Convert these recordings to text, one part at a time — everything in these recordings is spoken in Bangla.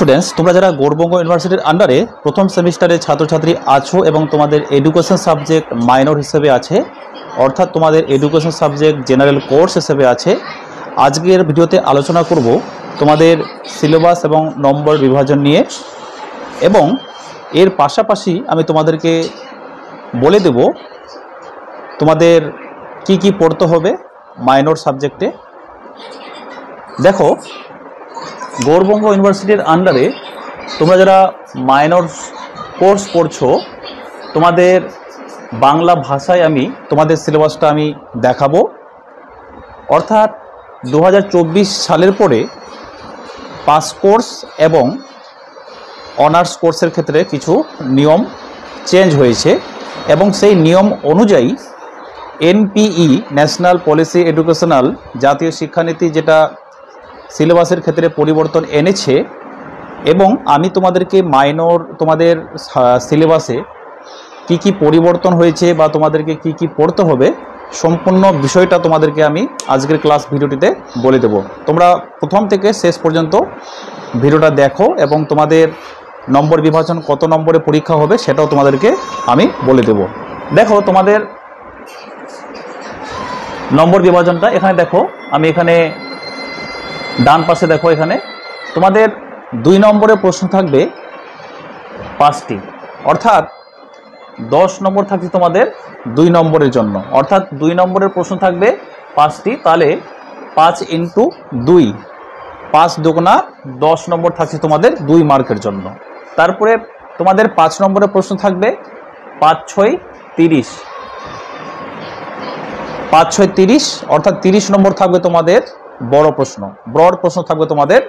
স্টুডেন্টস, তোমরা যারা গৌড়বঙ্গ ইউনিভার্সিটির আন্ডারে প্রথম সেমিস্টারে ছাত্রছাত্রী আছো এবং তোমাদের এডুকেশন সাবজেক্ট মাইনর হিসেবে আছে, অর্থাৎ তোমাদের এডুকেশন সাবজেক্ট জেনারেল কোর্স হিসেবে আছে, আজকের ভিডিওতে আলোচনা করব তোমাদের সিলেবাস এবং নম্বর বিভাজন নিয়ে। এবং এর পাশাপাশি আমি তোমাদেরকে বলে দেব তোমাদের কি কি পড়তে হবে মাইনর সাবজেক্টে। দেখো, গৌড়বঙ্গ ইউনিভার্সিটির আন্ডারে তোমরা যারা মাইনর কোর্স পড়ছো, তোমাদের বাংলা ভাষায় আমি তোমাদের সিলেবাসটা আমি দেখাবো। অর্থাৎ 2024 সালের পরে পাস কোর্স এবং অনার্স কোর্সের ক্ষেত্রে কিছু নিয়ম চেঞ্জ হয়েছে এবং সেই নিয়ম অনুযায়ী এনপিই ন্যাশনাল পলিসি এডুকেশনাল জাতীয় শিক্ষানীতি যেটা সিলেবাসের ক্ষেত্রে পরিবর্তন এনেছে, এবং আমি তোমাদেরকে মাইনর তোমাদের সিলেবাসে কি কি পরিবর্তন হয়েছে বা তোমাদেরকে কি কি পড়তে হবে সম্পূর্ণ বিষয়টা তোমাদেরকে আমি আজকের ক্লাস ভিডিওটিতে বলে দেব। তোমরা প্রথম থেকে শেষ পর্যন্ত ভিডিওটা দেখো এবং তোমাদের নম্বর বিভাজন কত নম্বরে পরীক্ষা হবে সেটাও তোমাদেরকে আমি বলে দেব। দেখো, তোমাদের নম্বর বিভাজনটা এখানে দেখো, আমি এখানে ডান পাশে দেখো, এখানে তোমাদের 2 নম্বরের প্রশ্ন থাকবে 5টি, অর্থাৎ 10 নম্বর থাকছে তোমাদের 2 নম্বরের জন্য। অর্থাৎ 2 নম্বরের প্রশ্ন থাকবে 5টি, তাহলে 5 × 2, 5 দুগুণা 10 নম্বর থাকছে তোমাদের 2 মার্কের জন্য। তারপরে তোমাদের 5 নম্বরের প্রশ্ন থাকবে 5 × 6 = 30, 5 × 6 = 30, অর্থাৎ 30 নম্বর থাকবে তোমাদের বড় প্রশ্ন। ব্রড প্রশ্ন থাকবে তোমাদের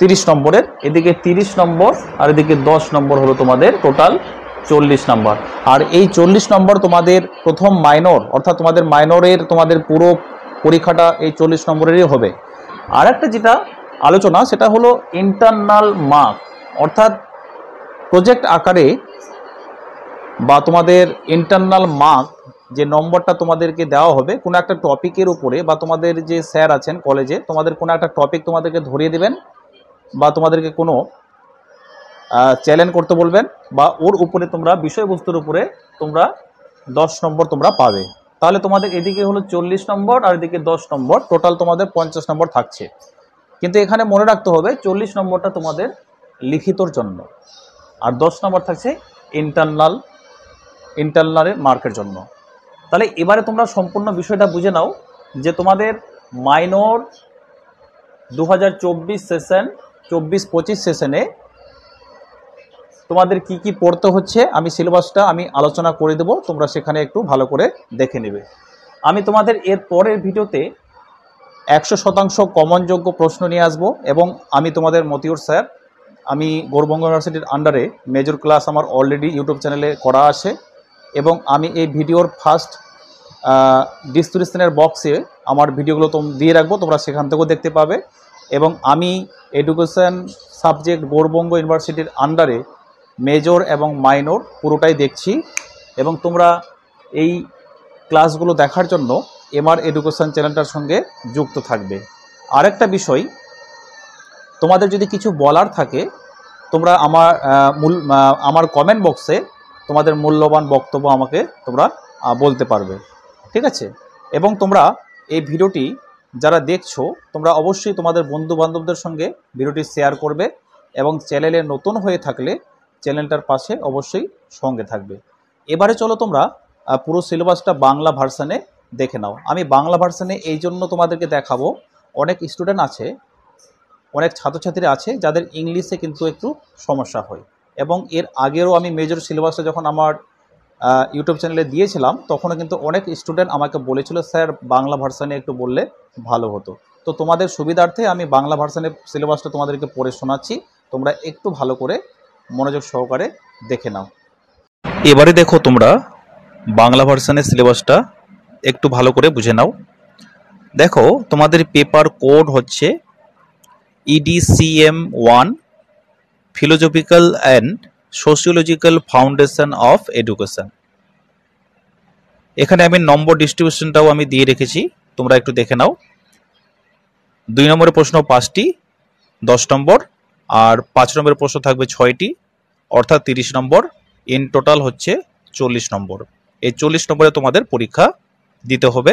30 নম্বরের, এদিকে 30 নম্বর আর এদিকে 10 নম্বর হলো তোমাদের টোটাল 40 নম্বর। আর এই 40 নম্বর তোমাদের প্রথম মাইনর, অর্থাৎ তোমাদের মাইনরের তোমাদের পুরো পরীক্ষাটা এই 40 নম্বরেরই হবে। আর একটা যেটা আলোচনা সেটা হলো ইন্টারনাল মার্ক, অর্থাৎ প্রজেক্ট আকারে বা তোমাদের ইন্টারনাল মার্ক যে নম্বরটা তোমাদেরকে দেওয়া হবে কোনো একটা টপিকের উপরে, বা তোমাদের যে স্যার আছেন কলেজে তোমাদের কোনো একটা টপিক তোমাদেরকে ধরিয়ে দেবেন বা তোমাদেরকে কোনো চ্যালেঞ্জ করতে বলবেন, বা ওর উপরে তোমরা বিষয়বস্তুর উপরে তোমরা 10 নম্বর তোমরা পাবে। তাহলে তোমাদের এদিকে হলো 40 নম্বর আর এদিকে 10 নম্বর, টোটাল তোমাদের 50 নম্বর থাকছে। কিন্তু এখানে মনে রাখতে হবে 40 নম্বরটা তোমাদের লিখিতর জন্য আর 10 নম্বর থাকছে ইন্টারনালের মার্কের জন্য। তাহলে এবারে তোমরা সম্পূর্ণ বিষয়টা বুঝে নাও যে তোমাদের মাইনর 2024 সেশন 24-25 সেশনে তোমাদের কি কি পড়তে হচ্ছে আমি সিলেবাসটা আমি আলোচনা করে দেব, তোমরা সেখানে একটু ভালো করে দেখে নেবে। আমি তোমাদের এর পরের ভিডিওতে 100% কমনযোগ্য প্রশ্ন নিয়ে আসবো, এবং আমি তোমাদের মতিউর স্যার, আমি গৌড়বঙ্গ ইউনিভার্সিটির আন্ডারে মেজর ক্লাস আমার অলরেডি ইউটিউব চ্যানেলে করা আছে, এবং আমি এই ভিডিওর ফার্স্ট ডিসক্রিপশনের বক্সে আমার ভিডিওগুলো দিয়ে রাখবো, তোমরা সেখান থেকেও দেখতে পাবে। এবং আমি এডুকেশন সাবজেক্ট গৌড়বঙ্গ ইউনিভার্সিটির আন্ডারে মেজর এবং মাইনর পুরোটাই দেখছি, এবং তোমরা এই ক্লাসগুলো দেখার জন্য এমআর এডুকেশন চ্যানেলটার সঙ্গে যুক্ত থাকবে। আরেকটা বিষয়, তোমাদের যদি কিছু বলার থাকে তোমরা আমার কমেন্ট বক্সে তোমাদের মূল্যবান বক্তব্য আমাকে তোমরা বলতে পারবে, ঠিক আছে? এবং তোমরা এই ভিডিওটি যারা দেখছো তোমরা অবশ্যই তোমাদের বন্ধু বান্ধবদের সঙ্গে ভিডিওটি শেয়ার করবে, এবং চ্যানেলে নতুন হয়ে থাকলে চ্যানেলটার পাশে অবশ্যই সঙ্গে থাকবে। এবারে চলো তোমরা পুরো সিলেবাসটা বাংলা ভার্সানে দেখে নাও। আমি বাংলা ভার্সানে এই জন্য তোমাদেরকে দেখাবো, অনেক স্টুডেন্ট আছে, অনেক ছাত্রছাত্রী আছে যাদের ইংলিশে কিন্তু একটু সমস্যা হয়, এবং এর আগেও আমি মেজর সিলেবাসটা যখন আমার ইউটিউব চ্যানেলে দিয়েছিলাম তখনও কিন্তু অনেক স্টুডেন্ট আমাকে বলেছিল স্যার বাংলা ভার্সানে একটু বললে ভালো হতো। তো তোমাদের সুবিধার্থে আমি বাংলা ভার্সানের সিলেবাসটা তোমাদেরকে পড়ে শোনাচ্ছি, তোমরা একটু ভালো করে মনোযোগ সহকারে দেখে নাও। এবারে দেখো, তোমরা বাংলা ভার্সানের সিলেবাসটা একটু ভালো করে বুঝে নাও। দেখো, তোমাদের পেপার কোড হচ্ছে EDCM 1 philosophical and sociological foundation of education. এখানে আমি নম্বর ডিস্ট্রিবিউশনটাও আমি দিয়ে রেখেছি, তোমরা একটু দেখে নাও। 2 নম্বরের প্রশ্ন 5টি, 10 নম্বর, আর 5 নম্বরের প্রশ্ন থাকবে 6টি, অর্থাৎ 30 নম্বর। ইন টোটাল হচ্ছে 40 নম্বর। এই 40 নম্বরে তোমাদের পরীক্ষা দিতে হবে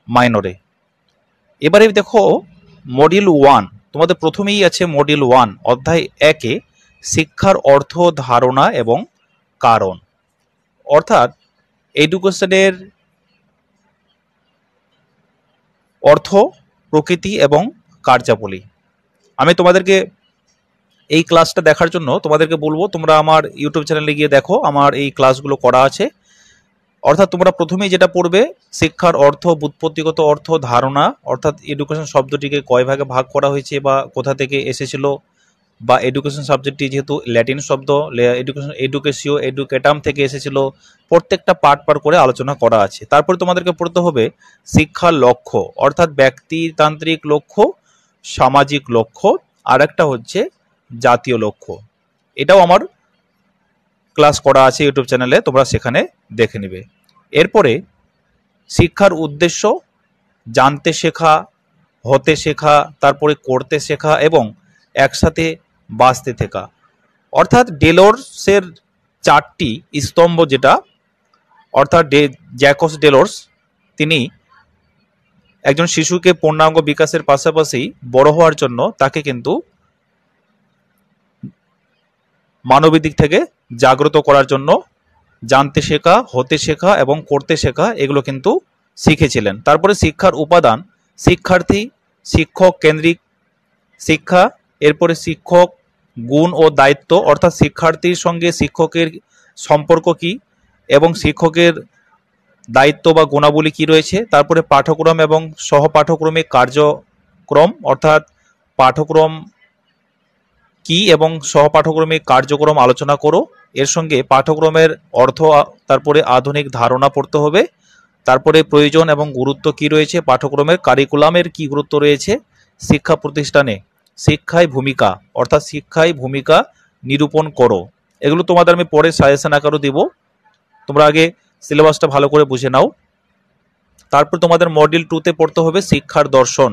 মাইনরে। এবারে দেখো মডিউল 1, তোমাদের প্রথমেই আছে মডিউল 1 অধ্যায় 1-এ শিক্ষার অর্থ, ধারণা এবং কারণ, অর্থাৎ এডুকেশনের অর্থ, প্রকৃতি এবং কার্যাবলী। আমি তোমাদেরকে এই ক্লাসটা দেখার জন্য তোমাদেরকে বলবো তোমরা আমার ইউটিউব চ্যানেলে গিয়ে দেখো, আমার এই ক্লাসগুলো করা আছে। অর্থাৎ তোমরা প্রথমেই যেটা পড়বে শিক্ষার অর্থ, ব্যুৎপত্তিগত অর্থ, ধারণা, অর্থাৎ এডুকেশন শব্দটিকে কয় ভাগে ভাগ করা হয়েছে বা কোথা থেকে এসেছিল, বা এডুকেশন সাবজেক্টটি যেহেতু ল্যাটিন শব্দ, এডুকেশিও, এডুকেটাম থেকে এসেছিল, প্রত্যেকটা পার্ট করে আলোচনা করা আছে। তারপরে তোমাদেরকে পড়তে হবে শিক্ষার লক্ষ্য, অর্থাৎ ব্যক্তিতান্ত্রিক লক্ষ্য, সামাজিক লক্ষ্য, আর একটা হচ্ছে জাতীয় লক্ষ্য। এটাও আমার ক্লাস করা আছে ইউটিউব চ্যানেলে, তোমরা সেখানে দেখে নেবে। এরপরে শিক্ষার উদ্দেশ্য, জানতে শেখা, হতে শেখা, তারপরে করতে শেখা এবং একসাথে বাঁচতে শেখা। অর্থাৎ ডেলর্সের 4টি স্তম্ভ, যেটা অর্থাৎ জ্যাকস ডেলর্স তিনি একজন শিশুকে পূর্ণাঙ্গ বিকাশের পাশাপাশি বড় হওয়ার জন্য তাকে কিন্তু মানবিক দিক থেকে জাগ্রত করার জন্য জানতে শেখা, হতে শেখা এবং করতে শেখা এগুলো কিন্তু শিখেছিলেন। তারপরে শিক্ষার উপাদান, শিক্ষার্থী, শিক্ষক কেন্দ্রিক শিক্ষা, এরপরে শিক্ষক গুণ ও দায়িত্ব, অর্থাৎ শিক্ষার্থীর সঙ্গে শিক্ষকের সম্পর্ক কি এবং শিক্ষকের দায়িত্ব বা গুণাবলী কি রয়েছে। তারপরে পাঠ্যক্রম এবং সহপাঠক্রমিক কার্যক্রম, অর্থাৎ পাঠ্যক্রম কি এবং সহপাঠক্রমিক কার্যক্রম আলোচনা করো। এর সঙ্গে পাঠ্যক্রমের অর্থ, তারপরে আধুনিক ধারণা পড়তে হবে। তারপরে প্রয়োজন এবং গুরুত্ব কি রয়েছে পাঠ্যক্রমের, কারিকুলামের কি গুরুত্ব রয়েছে, শিক্ষা প্রতিষ্ঠানে শিক্ষায় ভূমিকা, অর্থাৎ শিক্ষায় ভূমিকা নিরূপণ করো। এগুলো তোমাদের আমি পরে সাজেশন আকারও দিব, তোমরা আগে সিলেবাসটা ভালো করে বুঝে নাও। তারপর তোমাদের মডিউল 2-তে পড়তে হবে শিক্ষার দর্শন।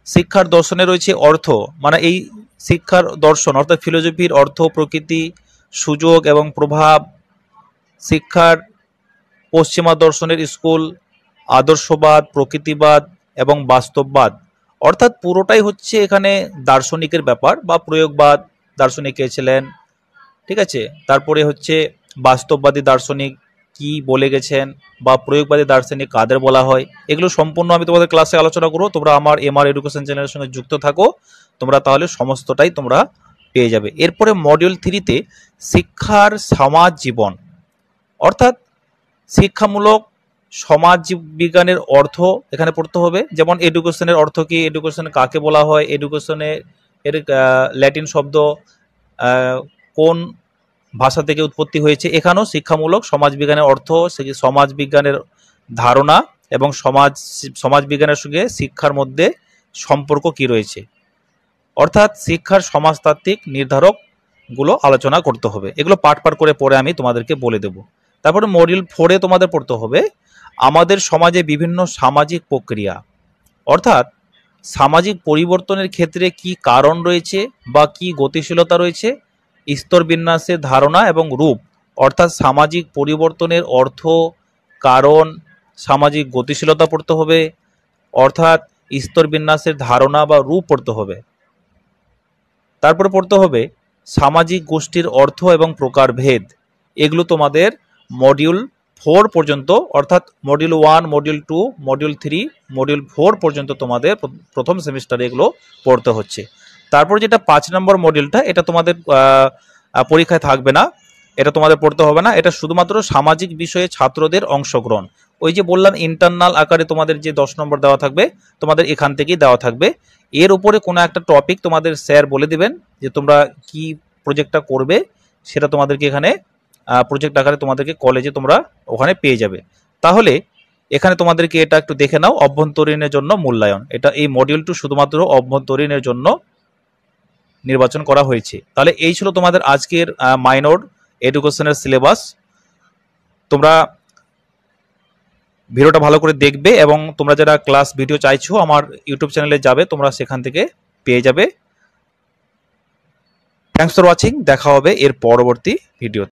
শিক্ষার দর্শনে রয়েছে অর্থ, মানে এই শিক্ষার দর্শন অর্থাৎ ফিলোসফির অর্থ, প্রকৃতি, সুযোগ এবং প্রভাব, শিক্ষার পশ্চিমা দর্শনের স্কুল, আদর্শবাদ, প্রকৃতিবাদ এবং বাস্তববাদ, অর্থাৎ পুরোটাই হচ্ছে এখানে দার্শনিকের ব্যাপার বা প্রয়োগবাদ দার্শনিক কে ছিলেন, ঠিক আছে। তারপরে হচ্ছে বাস্তববাদী দার্শনিক কি বলে গেছেন বা প্রয়োগবাদী দার্শনিক কাদের বলা হয়, এগুলো সম্পূর্ণ আমি তোমাদের ক্লাসে আলোচনা করবো। তোমরা আমার এমআর এডুকেশন চ্যানেলের সঙ্গে যুক্ত থাকো, তোমরা তাহলে সমস্তটাই তোমরা পেয়ে যাবে। এরপরে মডিউল 3-তে শিক্ষার সমাজ জীবন, অর্থাৎ শিক্ষামূলক সমাজ বিজ্ঞানের অর্থ এখানে পড়তে হবে। যেমন এডুকেশনের অর্থ কি, এডুকেশন কাকে বলা হয়, এডুকেশনে এর ল্যাটিন শব্দ কোন ভাষা থেকে উৎপত্তি হয়েছে। এখানেও শিক্ষামূলক সমাজবিজ্ঞানের অর্থ, সমাজবিজ্ঞানের ধারণা এবং সমাজবিজ্ঞানের সঙ্গে শিক্ষার মধ্যে সম্পর্ক কি রয়েছে, অর্থাৎ শিক্ষার সমাজতাত্ত্বিক নির্ধারকগুলো আলোচনা করতে হবে। এগুলো পাঠ করে পরে আমি তোমাদেরকে বলে দেব। তারপরে মডিউল 4-এ তোমাদের পড়তে হবে আমাদের সমাজে বিভিন্ন সামাজিক প্রক্রিয়া, অর্থাৎ সামাজিক পরিবর্তনের ক্ষেত্রে কি কারণ রয়েছে বা কি গতিশীলতা রয়েছে, স্তর বিন্যাসের ধারণা এবং রূপ, অর্থাৎ সামাজিক পরিবর্তনের অর্থ, কারণ, সামাজিক গতিশীলতা পড়তে হবে, অর্থাৎ স্তর বিন্যাসের ধারণা বা রূপ পড়তে হবে। তারপরে পড়তে হবে সামাজিক গোষ্ঠীর অর্থ এবং প্রকারভেদ। এগুলো তোমাদের মডিউল 4 পর্যন্ত, অর্থাৎ মডিউল 1, মডিউল 2, মডিউল 3, মডিউল 4 পর্যন্ত তোমাদের প্রথম সেমিস্টারে এগুলো পড়তে হচ্ছে। তারপর যেটা 5 নম্বর মডিউলটা, এটা তোমাদের পরীক্ষায় থাকবে না, এটা তোমাদের পড়তে হবে না। এটা শুধুমাত্র সামাজিক বিষয়ে ছাত্রদের অংশগ্রহণ। ওই যে বললাম ইন্টারনাল আকারে তোমাদের যে 10 নম্বর দেওয়া থাকবে, তোমাদের এখান থেকেই দেওয়া থাকবে। এর উপরে কোনো একটা টপিক তোমাদের স্যার বলে দিবেন যে তোমরা কি প্রজেক্টটা করবে, সেটা তোমাদেরকে এখানে প্রজেক্ট আকারে তোমাদেরকে কলেজে তোমরা ওখানে পেয়ে যাবে। তাহলে এখানে তোমাদেরকে এটা একটু দেখে নাও, অভ্যন্তরীণের জন্য মূল্যায়ন, এটা এই মডিউলটি শুধুমাত্র অভ্যন্তরীণের জন্য নির্বাচন করা হয়েছে। তাহলে এই ছিল তোমাদের আজকের মাইনর এডুকেশনের সিলেবাস। তোমরা ভিডিওটা ভালো করে দেখবে এবং তোমরা যারা ক্লাস ভিডিও চাইছো আমার ইউটিউব চ্যানেলে যাবে, তোমরা সেখান থেকে পেয়ে যাবে। Thanks for watching. দেখা হবে এর পরবর্তী ভিডিও।